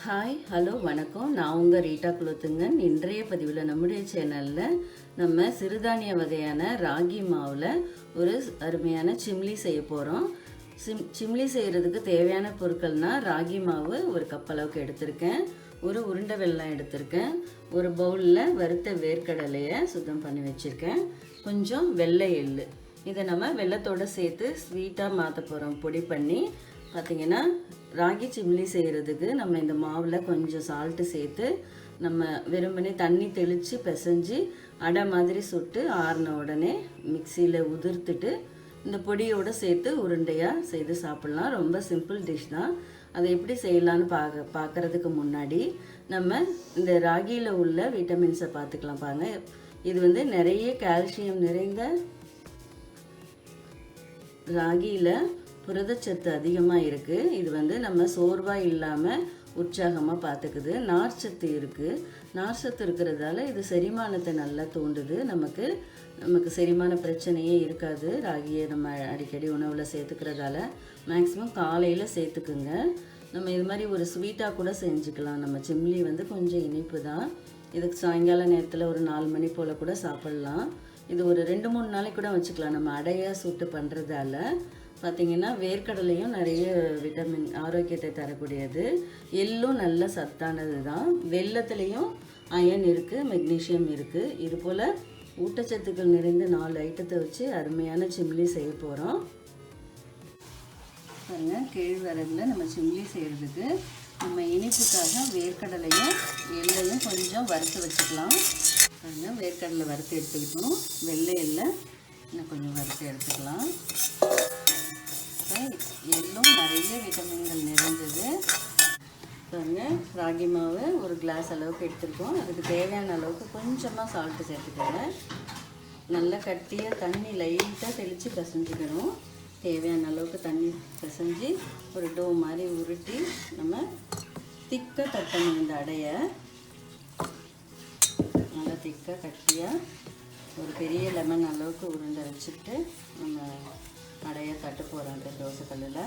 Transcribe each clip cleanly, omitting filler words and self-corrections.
Hi hello வணக்கம். நான் உங்கள் ரீட்டா குலோத்துங்கன். இன்றைய பதிவில் நம்முடைய சேனலில் நம்ம சிறுதானிய வகையான ராகி மாவில் ஒரு அருமையான சிம்லி செய்ய போகிறோம். சிம்லி செய்கிறதுக்கு தேவையான பொருட்கள்னால் ராகி மாவு ஒரு கப் அளவுக்கு எடுத்திருக்கேன், ஒரு உருண்டை வெல்லம் எடுத்திருக்கேன், ஒரு பவுலில் வறுத்த வேர்க்கடலையை சுத்தம் பண்ணி வச்சுருக்கேன், கொஞ்சம் வெள்ளை எள்ளு. இதை நம்ம வெள்ளத்தோடு சேர்த்து ஸ்வீட்டாக மாற்ற போகிறோம். பொடி பண்ணி பார்த்திங்கன்னா ராகி சிம்லி செய்கிறதுக்கு நம்ம இந்த மாவில் கொஞ்சம் சால்ட்டு சேர்த்து நம்ம வெறுமனே தண்ணி தெளித்து பிசைஞ்சு அடை மாதிரி சுட்டு ஆறின உடனே மிக்சியில் உதிர்த்துட்டு இந்த பொடியோடு சேர்த்து உருண்டையாக செய்து சாப்பிட்லாம். ரொம்ப சிம்பிள் டிஷ் தான். அதை எப்படி செய்யலான்னு பார்க்குறதுக்கு முன்னாடி நம்ம இந்த ராகியில் உள்ள விட்டமின்ஸை பார்த்துக்கலாம். பாருங்க, இது நிறைய கால்சியம் நிறைந்த ராகியில் புரதச்சத்து அதிகமாக இருக்குது. இது நம்ம சோர்வாக இல்லாமல் உற்சாகமாக பார்த்துக்குது. நார்ச்சத்து இருக்குது. நார்ச்சத்து இருக்கிறதால இது செரிமானத்தை நல்லா தூண்டுது. நமக்கு செரிமான பிரச்சனையே இருக்காது. ராகியை நம்ம அடிக்கடி உணவில் சேர்த்துக்கிறதால மேக்ஸிமம் காலையில் சேர்த்துக்குங்க. நம்ம இது மாதிரி ஒரு ஸ்வீட்டாக கூட செஞ்சுக்கலாம். நம்ம சிம்லி கொஞ்சம் இனிப்பு தான். இதுக்கு சாயங்கால நேரத்தில் ஒரு 4 மணி போல் கூட சாப்பிட்லாம். இது ஒரு 2-3 நாளைக்கு கூட வச்சுக்கலாம். நம்ம அடையாக சுட்டு பண்ணுறதால பார்த்திங்கன்னா வேர்க்கடலையும் நிறைய விட்டமின் ஆரோக்கியத்தை தரக்கூடியது. எள்ளும் நல்ல சத்தானது தான். வெல்லத்துலேயும் அயன் இருக்குது, மெக்னீஷியம் இருக்குது. இது போல் ஊட்டச்சத்துக்கள் நிறைந்த 4 ஐட்டத்தை வச்சு அருமையான சிம்லி செய்ய போகிறோம். பாருங்கள், கேழ்வரகில் நம்ம சிம்லி செய்கிறதுக்கு நம்ம இனிப்புக்காக வேர்க்கடலையும் எள்ளையும் கொஞ்சம் வறுத்து வச்சுக்கலாம். பாருங்கள், வேர்க்கடலை வறுத்து எடுத்துக்கிட்டோம். வெள்ளை எள்ளை இன்னும் கொஞ்சம் வறுத்து எடுத்துக்கலாம். எள்ளும் நிறைய விட்டமின்கள் நிறைஞ்சது. பாருங்கள், ராகி மாவு ஒரு கிளாஸ் அளவுக்கு எடுத்துருக்கோம். அதுக்கு தேவையான அளவுக்கு கொஞ்சமாக சால்ட்டு சேர்த்துக்கோங்க. நல்லா கட்டியாக தண்ணி லைட்டாக தெளித்து பிசைஞ்சிக்கணும். தேவையான அளவுக்கு தண்ணி பிசைஞ்சு ஒரு டோ மாதிரி உருட்டி நம்ம திக்காக தட்டணும். இந்த அடையை நல்லா திக்காக கட்டியாக ஒரு பெரிய லெமன் அளவுக்கு உருண்டை வச்சுட்டு நம்ம அடைய தட்டு போகிறோம். தோசை கல்லில்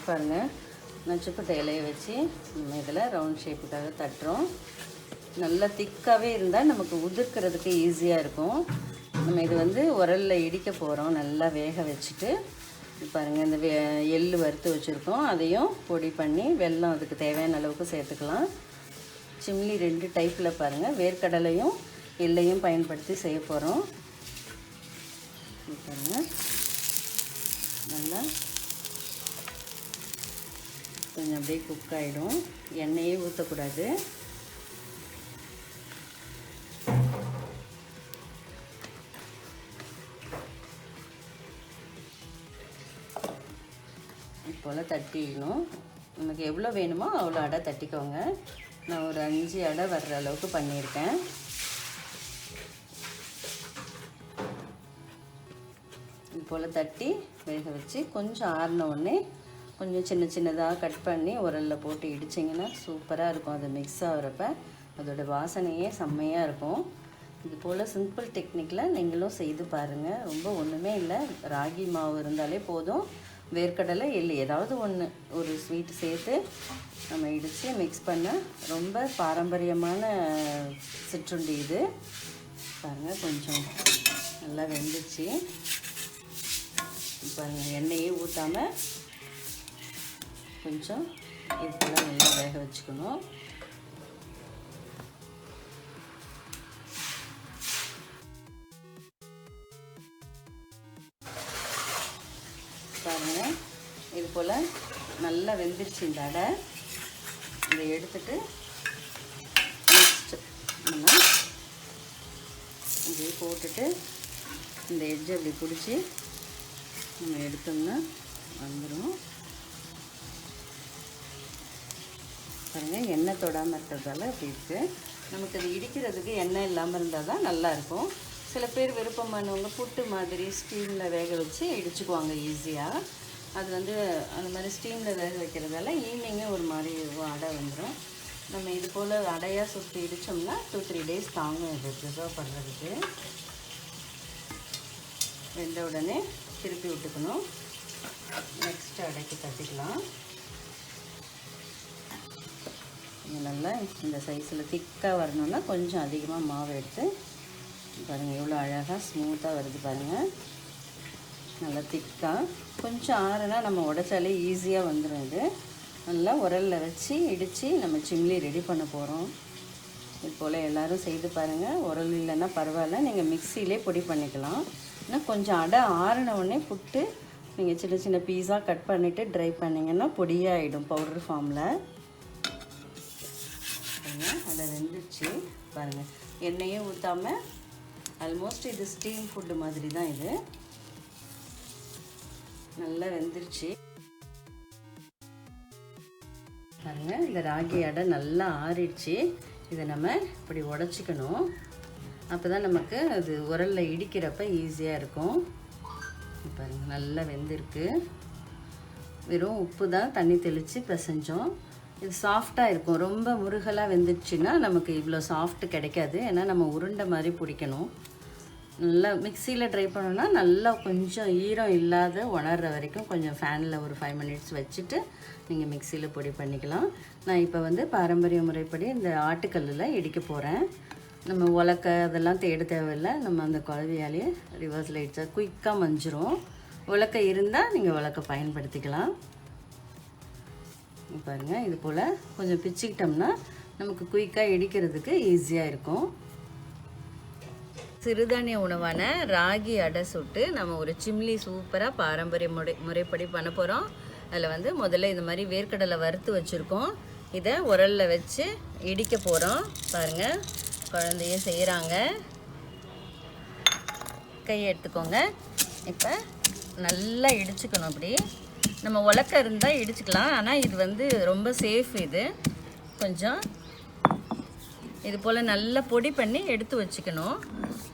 பாருங்க, நச்சுப்பட்ட இலையை வச்சு நம்ம இதில் ரவுண்ட் ஷேப்புக்காக தட்டுறோம். நல்லா திக்காகவே இருந்தால் நமக்கு உதிர்க்கிறதுக்கு ஈஸியாக இருக்கும். நம்ம இது உரலில் இடிக்க போகிறோம். நல்லா வேக வச்சுட்டு பாருங்கள், இந்த எள்ளு வறுத்து வச்சுருக்கோம். அதையும் பொடி பண்ணி வெல்லம் அதுக்கு தேவையான அளவுக்கு சேர்த்துக்கலாம். சிம்லி 2 டைப்பில் பாருங்கள், வேர்க்கடலையும் எள்ளையும் பயன்படுத்தி செய்ய போகிறோம். பாருங்கள், நல்லா கொஞ்சம் அப்படியே குக் ஆகிடும். எண்ணெயே ஊற்றக்கூடாது. இப்போல் தட்டிடணும். நமக்கு எவ்வளோ வேணுமோ அவ்வளோ அடை தட்டிக்கோங்க. நான் ஒரு 5 அடை வர்ற அளவுக்கு பண்ணியிருக்கேன். இது போல் தட்டி வேக வச்சு கொஞ்சம் ஆறின உடனே கொஞ்சம் சின்னதாக கட் பண்ணி உரலில் போட்டு இடிச்சிங்கன்னா சூப்பராக இருக்கும். அது மிக்ஸ் ஆகிறப்ப அதோடய வாசனையே செம்மையாக இருக்கும். இது போல் சிம்பிள் டெக்னிக்கில் நீங்களும் செய்து பாருங்கள். ரொம்ப ஒன்றுமே இல்லை. ராகி மாவு இருந்தாலே போதும். வேர்க்கடலை எள்ளு ஏதாவது ஒன்று ஒரு ஸ்வீட் சேர்த்து நம்ம இடித்து மிக்ஸ் பண்ண ரொம்ப பாரம்பரியமான சிற்றுண்டி இது. பாருங்கள், கொஞ்சம் நல்லா வெந்துச்சு. பாருங்கள், எண்ணெயே ஊற்றாமல் கொஞ்சம் இது போல் நல்லா வேக வச்சுக்கணும். பாருங்கள், இது போல் நல்லா வெந்துருச்சு இந்த அடை. இதை எடுத்துட்டு நெக்ஸ்ட் நம்ம இதை போட்டுட்டு இந்த எட்ஜை அப்படி பிடிச்சி நம்ம எடுத்தோம்னா வந்துடும். பாருங்கள், எண்ணெய் தொடாமல் இருக்கிறதால அப்படி இருக்குது. நமக்கு அது இடிக்கிறதுக்கு எண்ணெய் இல்லாமல் இருந்தால் தான் நல்லாயிருக்கும். சில பேர் விருப்பமானவங்க புட்டு மாதிரி ஸ்டீமில் வேக வச்சு இடிச்சுக்குவாங்க ஈஸியாக. அது அந்த மாதிரி ஸ்டீமில் வேக வைக்கிறதால ஈவினிங்கே ஒரு மாதிரி அடை வந்துடும். நம்ம இது போல் அடையாக சுற்றி இடித்தோம்னா 2-3 டேஸ் தாங்கும். இது ப்ரிசர்வ் பண்ணுறதுக்கு. வெந்த உடனே திருப்பி விட்டுக்கணும். நெக்ஸ்ட் அடைக்கு தட்டிக்கலாம். நல்லா இந்த சைஸில் திக்காக வரணுன்னா கொஞ்சம் அதிகமாக மாவு எடுத்து பாருங்கள், எவ்வளோ அழகாக ஸ்மூத்தாக வருது பாருங்கள். நல்லா திக்காக கொஞ்சம் ஆறுனா நம்ம உடைச்சாலே ஈஸியாக வந்துடும். இது நல்லா உரலில் வச்சு இடித்து நம்ம சிம்லி ரெடி பண்ண போகிறோம். இது போல் எல்லோரும் செய்து பாருங்கள். உரல் இல்லைன்னா பரவாயில்ல, நீங்கள் மிக்சியிலே பொடி பண்ணிக்கலாம். ஆனால் கொஞ்சம் அடை ஆறின உடனே புட்டு நீங்கள் சின்ன சின்ன பீஸாக கட் பண்ணிவிட்டு ட்ரை பண்ணிங்கன்னா பொடியாகிடும் பவுடர் ஃபார்மில். அதை வெந்துடுச்சு பாருங்கள். எண்ணெயே ஊற்றாமல் ஆல்மோஸ்ட் இது ஸ்டீம் ஃபுட்டு மாதிரி தான். இது நல்லா வெந்துருச்சு பாருங்கள். இந்த ராகி அடை நல்லா ஆறிடுச்சு. இதை நம்ம இப்படி உடச்சிக்கணும். அப்போ தான் நமக்கு அது உரலில் இடிக்கிறப்ப ஈஸியாக இருக்கும். பாருங்கள், நல்லா வெந்திருக்கு. வெறும் உப்பு தான் தண்ணி தெளித்து பிசைஞ்சோம். இது சாஃப்டாக இருக்கும். ரொம்ப முருகலாக வெந்துடுச்சுன்னா நமக்கு இவ்வளோ சாஃப்ட் கிடைக்காது. ஏன்னா நம்ம உருண்டை மாதிரி பிடிக்கணும். நல்லா மிக்சியில் ட்ரை பண்ணோன்னா நல்லா கொஞ்சம் ஈரம் இல்லாத உணர்ற வரைக்கும் கொஞ்சம் ஃபேனில் ஒரு 5 மினிட்ஸ் வச்சுட்டு நீங்கள் மிக்சியில் பொடி பண்ணிக்கலாம். நான் இப்போ பாரம்பரிய முறைப்படி இந்த ஆட்டுக்கல்லில் இடிக்க போகிறேன். நம்ம உலக்க அதெல்லாம் தேட தேவையில்லை. நம்ம அந்த குழவையாலேயே ரிவர்ஸில் இடித்தா குயிக்காக மஞ்சிரும். உலக்க இருந்தால் நீங்கள் உலக்க பயன்படுத்திக்கலாம். பாருங்கள், இது போல் கொஞ்சம் பிச்சுக்கிட்டோம்னா நமக்கு குயிக்காக இடிக்கிறதுக்கு ஈஸியாக இருக்கும். சிறுதானிய உணவான ராகி அடை சுட்டு நம்ம ஒரு சிம்லி சூப்பராக பாரம்பரிய முறைப்படி பண்ண போகிறோம். அதில் முதல்ல இந்த மாதிரி வேர்க்கடலை வறுத்து வச்சுருக்கோம். இதை உரலில் வச்சு இடிக்க போகிறோம். பாருங்கள், குழந்தைய செய்கிறாங்க. கையை எடுத்துக்கோங்க. இப்போ நல்லா இடிச்சுக்கணும். அப்படி நம்ம உலக்க இருந்தால் இடிச்சுக்கலாம். ஆனால் இது ரொம்ப சேஃப். இது கொஞ்சம் இது போல் நல்லா பொடி பண்ணி எடுத்து வச்சுக்கணும்.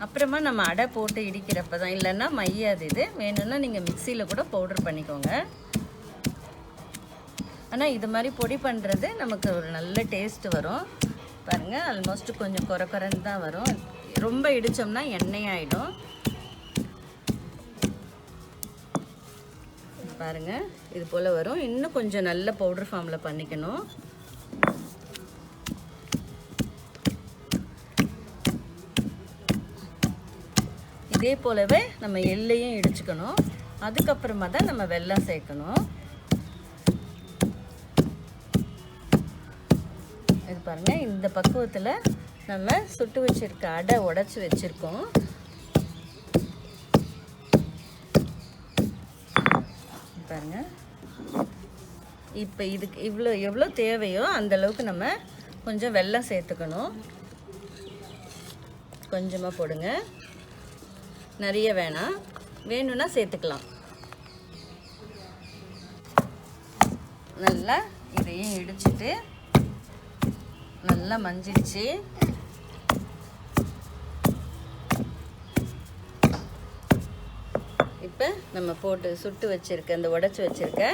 அப்புறமா நம்ம அடை போட்டு இடிக்கிறப்ப தான், இல்லைன்னா மையாது. இது வேணும்னா நீங்கள் மிக்சியில் கூட பவுடர் பண்ணிக்கோங்க. ஆனால் இது மாதிரி பொடி பண்ணுறது நமக்கு ஒரு நல்ல டேஸ்ட்டு வரும். பாருங்கள், ஆல்மோஸ்ட் கொஞ்சம் குறைன்னு தான் வரும். ரொம்ப இடித்தோம்னா எண்ணெய் ஆகிடும். பாருங்கள், இது போல் வரும். இன்னும் கொஞ்சம் நல்ல பவுடர் ஃபார்மில் பண்ணிக்கணும். இதே போலவே நம்ம எள்ளையும் இடிச்சுக்கணும். அதுக்கப்புறமா தான் நம்ம வெல்லம் சேர்க்கணும். இது பாருங்கள், இந்த பக்குவத்தில் நம்ம சுட்டு வச்சுருக்க அடை உடச்சி வச்சுருக்கோம். பாருங்கள், இப்போ இதுக்கு எவ்வளோ தேவையோ அந்தளவுக்கு நம்ம கொஞ்சம் வெல்லம் சேர்த்துக்கணும். கொஞ்சமாக போடுங்க, நிறைய வேணாம். வேணும்னா சேர்த்துக்கலாம். நல்லா இதையும் இடிச்சிட்டு நல்லா மஞ்சிடுச்சு. இப்போ நம்ம போட்டு சுட்டு வச்சுருக்க இந்த உடச்சி வச்சுருக்க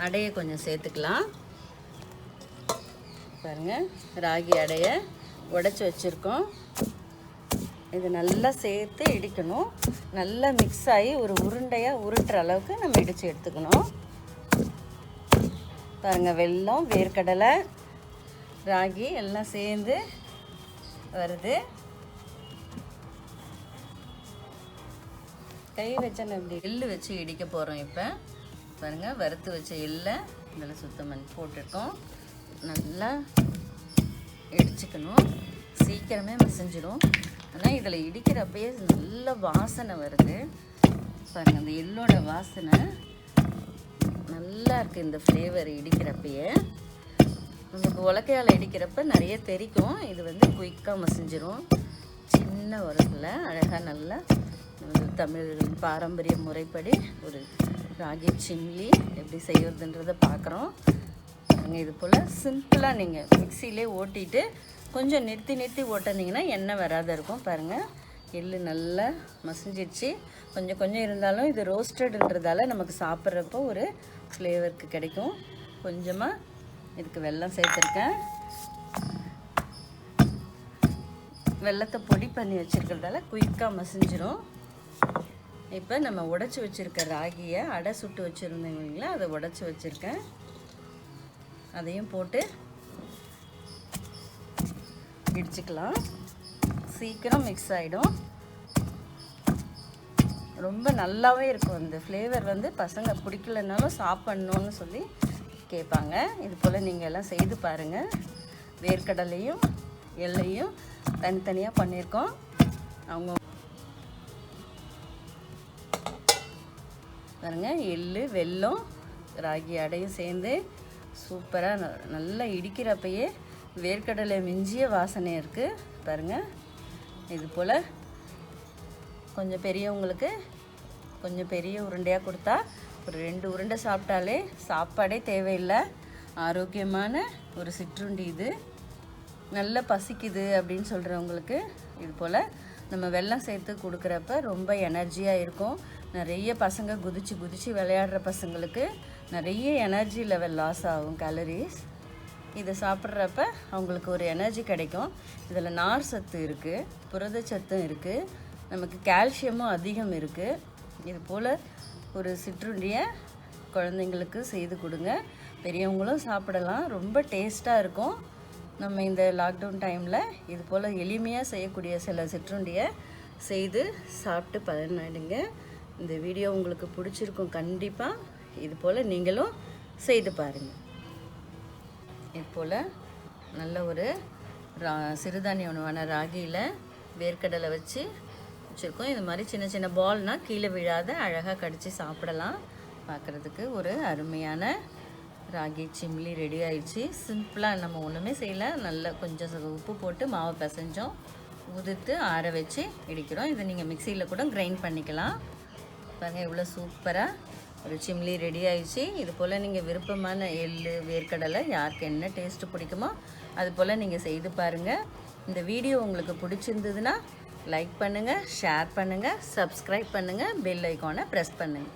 அடையை கொஞ்சம் சேர்த்துக்கலாம். பாருங்கள், ராகி அடையை உடச்சி வச்சுருக்கோம். இது நல்லா சேர்த்து இடிக்கணும். நல்லா மிக்ஸ் ஆகி ஒரு உருண்டையாக உருட்டுற அளவுக்கு நம்ம இடித்து எடுத்துக்கணும். பாருங்கள், வெல்லம், வேர்க்கடலை, ராகி எல்லாம் சேர்ந்து வருது. கை வச்சா அப்படி எள்ளு வச்சு இடிக்க போகிறோம். இப்போ பாருங்கள், வறுத்து வச்ச எள்ளை இதில் சுத்தம் பண்ணி போட்டுருக்கோம். நல்லா இடிச்சுக்கணும். சீக்கிரமே மசிஞ்சிடும். ஆனால் இதில் இடிக்கிறப்பயே நல்ல வாசனை வருது. பாருங்கள், அந்த எள்ளோட வாசனை நல்லா இருக்குது. இந்த ஃப்ளேவர் இடிக்கிறப்பயே நமக்கு உலக்கையால் இடிக்கிறப்ப நிறைய தெரிக்கும். இது குயிக்காக மசிஞ்சிரும். சின்ன உரத்தில் அழகாக நல்லா தமிழ் பாரம்பரிய முறைப்படி ஒரு ராகி சிம்லி எப்படி செய்யறதுன்றதை பார்க்குறோம். பாருங்கள், இது போல் சிம்பிளாக நீங்கள் மிக்சியிலே ஓட்டிட்டு கொஞ்சம் நிறுத்தி ஓட்டினீங்கன்னா எண்ணெய் வராத இருக்கும். பாருங்கள், எள்ளு நல்லா மசிஞ்சிடுச்சு. கொஞ்சம் இருந்தாலும் இது ரோஸ்டடுன்றதால நமக்கு சாப்பிட்றப்போ ஒரு ஃப்ளேவருக்கு கிடைக்கும். கொஞ்சமாக இதுக்கு வெல்லம் சேர்த்துருக்கேன். வெல்லத்தை பொடி பண்ணி வச்சுருக்கிறதால குயிக்காக மசிஞ்சிரும். இப்போ நம்ம உடைச்சி வச்சுருக்க ராகியை அடை சுட்டு வச்சுருந்தீங்க இல்லைங்களா, அதை உடைச்சி வச்சுருக்கேன். அதையும் போட்டு இடிச்சுக்கலாம். சீக்கிரம் மிக்ஸ் ஆகிடும். ரொம்ப நல்லாவே இருக்கும். இந்த ஃப்ளேவர் வந்து பசங்க பிடிக்கலனாலும் சாப்பிட்ணுன்னு சொல்லி கேட்பாங்க. இது போல் நீங்கள் எல்லாம் செய்து பாருங்கள். வேர்க்கடலையும் எள்ளையும் தனித்தனியாக பண்ணியிருக்கோம். அவங்க பாருங்கள், எள், வெல்லம், ராகி அடையும் சேர்ந்து சூப்பராக நல்லா இடிக்கிறப்பயே வேர்க்கடலை மிஞ்சிய வாசனை இருக்குது பாருங்கள். இது போல் கொஞ்சம் பெரியவங்களுக்கு கொஞ்சம் பெரிய உருண்டையாக கொடுத்தா ஒரு 2 உருண்டை சாப்பிட்டாலே சாப்பாடே தேவையில்லை. ஆரோக்கியமான ஒரு சிற்றுண்டி இது. நல்லா பசிக்குது அப்படின்னு சொல்கிறவங்களுக்கு இது போல் நம்ம வெல்லம் சேர்த்து கொடுக்குறப்ப ரொம்ப எனர்ஜியாக இருக்கும். நிறைய பசங்க குதிச்சு விளையாடுற பசங்களுக்கு நிறைய எனர்ஜி லெவல் லாஸ் ஆகும், கேலரிஸ். இதை சாப்பிட்றப்ப அவங்களுக்கு ஒரு எனர்ஜி கிடைக்கும். இதில் நார் சத்து இருக்குது, புரதச்சத்தும் இருக்குது, நமக்கு கால்சியமும் அதிகம் இருக்குது. இது போல் ஒரு சிற்றுண்டியை குழந்தைங்களுக்கு செய்து கொடுங்க. பெரியவங்களும் சாப்பிடலாம். ரொம்ப டேஸ்ட்டாக இருக்கும். நம்ம இந்த லாக்டவுன் டைமில் இது போல் எளிமையாக செய்யக்கூடிய சில சிற்றுண்டியை செய்து சாப்பிட்டு பலனடைங்க. இந்த வீடியோ உங்களுக்கு பிடிச்சிருக்கும் கண்டிப்பாக. இது போல் நீங்களும் செய்து பாருங்கள். இது போல் நல்ல ஒரு சிறுதானிய உணவான ராகியில் வேர்க்கடலை வச்சு வச்சுருக்கோம். இது மாதிரி சின்ன சின்ன பால்னால் கீழே விழாத அழகாக கடித்து சாப்பிடலாம். பார்க்குறதுக்கு ஒரு அருமையான ராகி சிம்லி ரெடி ஆயிடுச்சு. சிம்பிளாக நம்ம ஒன்றுமே செய்யலை. நல்லா கொஞ்சம் உப்பு போட்டு மாவு பிசைஞ்சோம், உதிர்த்து ஆற வச்சு இடிக்கிறோம். இதை நீங்கள் மிக்சியில் கூட கிரைண்ட் பண்ணிக்கலாம். பாருங்கள், இவ்வளோ சூப்பராக ஒரு சிம்லி ரெடி ஆயிடுச்சு. இது போல் நீங்கள் விருப்பமான எள், வேர்க்கடலை யாருக்கு என்ன டேஸ்ட்டு பிடிக்குமோ அது போல் நீங்கள் செய்து பாருங்கள். இந்த வீடியோ உங்களுக்கு பிடிச்சிருந்ததுன்னா லைக் பண்ணுங்கள், ஷேர் பண்ணுங்கள், சப்ஸ்கிரைப் பண்ணுங்கள், பெல் ஐக்கானை ப்ரெஸ் பண்ணுங்கள்.